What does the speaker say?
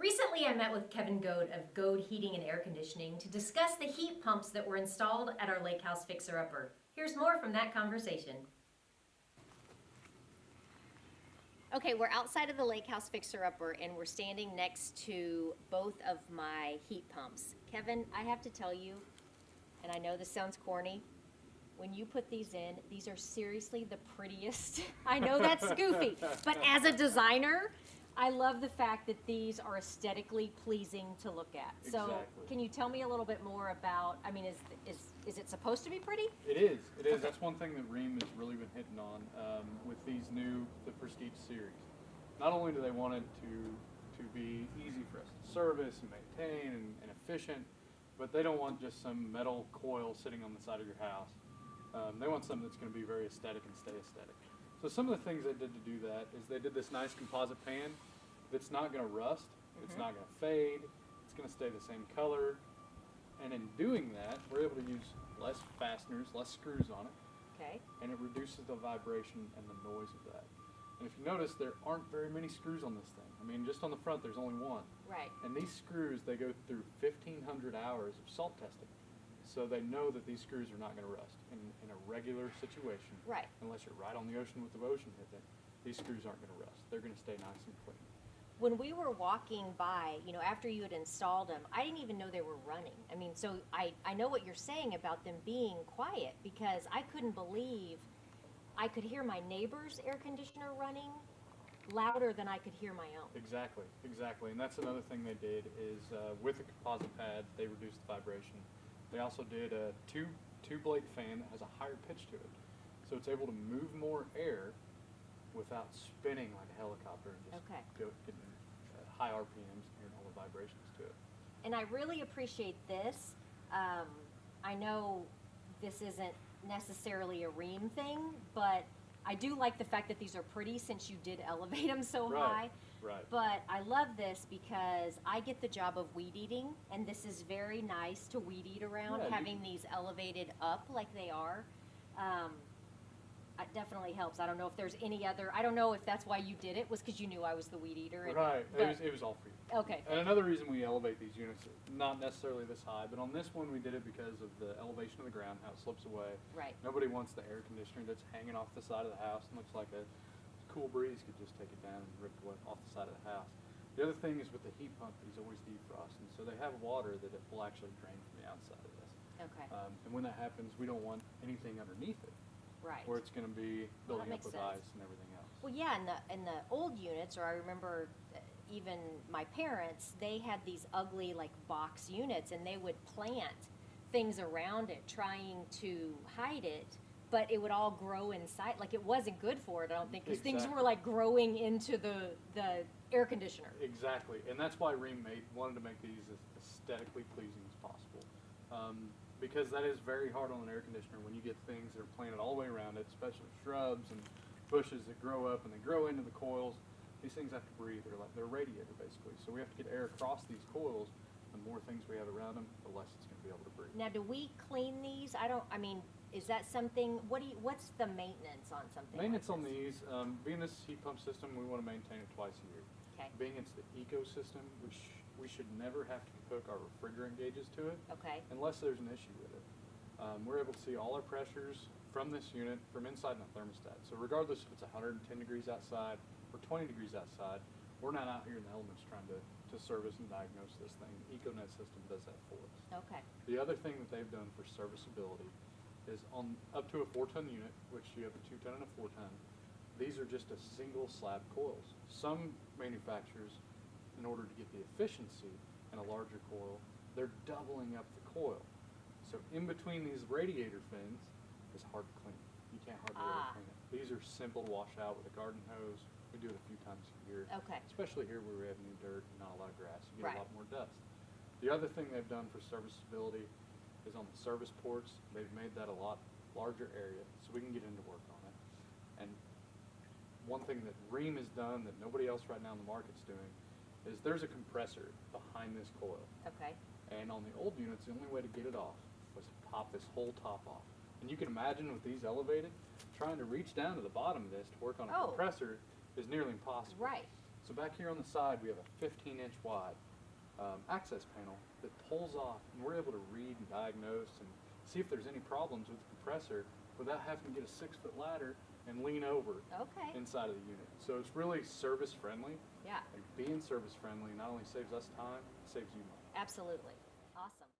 Recently, I met with Kevin Goad of Goad Heating and Air Conditioning to discuss the heat pumps that were installed at our lake house fixer-upper. Here's more from that conversation. Okay, we're outside of the lake house fixer-upper and we're standing next to both of my heat pumps. Kevin, I have to tell you, and I know this sounds corny, when you put these in, these are seriously the prettiest. I know that's goofy, but as a designer, I love the fact that these are aesthetically pleasing to look at. So, Exactly. can you tell me a little bit more about? I mean, is it supposed to be pretty? It is. It is. Okay. That's one thing that Rheem has really been hitting on with these the Prestige series. Not only do they want it to be easy for us to service and maintain and efficient, but they don't want just some metal coil sitting on the side of your house. They want something that's going to be very aesthetic and stay aesthetic. So some of the things they did to do that is they did this nice composite pan that's not going to rust, it's not going to fade, it's going to stay the same color, and in doing that, we're able to use less fasteners, less screws on it, Okay. and it reduces the vibration and the noise of that. And if you notice, there aren't very many screws on this thing. I mean, just on the front, there's only one. Right. And these screws, they go through 1,500 hours of salt testing. So they know that these screws are not going to rust in a regular situation. Right. Unless you're right on the ocean with the ocean hitting, these screws aren't going to rust. They're going to stay nice and clean. When we were walking by, after you had installed them, I didn't even know they were running. I mean, so I know what you're saying about them being quiet because I couldn't believe I could hear my neighbor's air conditioner running louder than I could hear my own. Exactly, exactly. And that's another thing they did is with the composite pad, they reduced the vibration. They also did a two-blade fan that has a higher pitch to it. So it's able to move more air without spinning like a helicopter and just Okay. getting high RPMs and hearing all the vibrations to it. And I really appreciate this. I know this isn't necessarily a Rheem thing, but I do like the fact that these are pretty since you did elevate them so Right. high. Right. But I love this because I get the job of weed eating, and this is very nice to weed eat around, Yeah, having these elevated up like they are. It definitely helps. I don't know if there's any other, I don't know if that's why you did it, was because you knew I was the weed eater. Right. But, It was all for you. okay. And another reason we elevate these units, not necessarily this high, but on this one we did it because of the elevation of the ground, how it slips away. Right. Nobody wants the air conditioner that's hanging off the side of the house and looks like a cool breeze could just take it down and rip it off the side of the house. The other thing is with the heat pump, these always defrost, and so they have water that it will actually drain from the outside of this. Okay. And when that happens, we don't want anything underneath it, Right. where it's going to be Well, that building up makes with sense. ice and everything else. Well, yeah, in the old units, or I remember even my parents, they had these ugly like box units, and they would plant things around it, trying to hide it, but it would all grow inside. Like it wasn't good for it, I don't think, because things were Exactly. like growing into the air conditioner. Exactly, and that's why Rheem wanted to make these as aesthetically pleasing as possible. Because that is very hard on an air conditioner when you get things that are planted all the way around it, especially shrubs and bushes that grow up and they grow into the coils. These things have to breathe. They're a radiator basically. So we have to get air across these coils. The more things we have around them, the less it's going to be able to breathe. Now, do we clean these? Is that something? What's the maintenance on something? Maintenance like on this? these, being this heat pump system, we want to maintain it twice a year. Okay. Being it's the ecosystem, we should never have to hook our refrigerant gauges to it. Okay. Unless there's an issue with it. We're able to see all our pressures from this unit from inside the thermostat. So regardless if it's 110 degrees outside or 20 degrees outside, we're not out here in the elements trying to service and diagnose this thing. The EcoNet system does that for us. Okay. The other thing that they've done for serviceability is on up to a 4-ton unit, which you have a 2-ton and a 4-ton, these are just a single slab coils. Some manufacturers, in order to get the efficiency in a larger coil, they're doubling up the coil. So in between these radiator fins is hard to clean. You can't hardly ever clean it. These are simple to wash out with a garden hose. We do it a few times a year. Okay. Especially here where we have new dirt and not a lot of grass. You get Right. a lot more dust. The other thing they've done for serviceability is on the service ports. They've made that a lot larger area so we can get into work on it. And one thing that Rheem has done that nobody else right now in the market's doing is there's a compressor behind this coil. Okay. And on the old units, the only way to get it off was to pop this whole top off. And you can imagine with these elevated, trying to reach down to the bottom of this to work on a Oh. compressor is nearly impossible. Right. So back here on the side, we have a 15-inch wide access panel that pulls off, and we're able to read and diagnose and see if there's any problems with the compressor without having to get a 6-foot ladder and lean over Okay. inside of the unit. So it's really service friendly. Yeah, And being service friendly not only saves us time, it saves you money. absolutely. Awesome.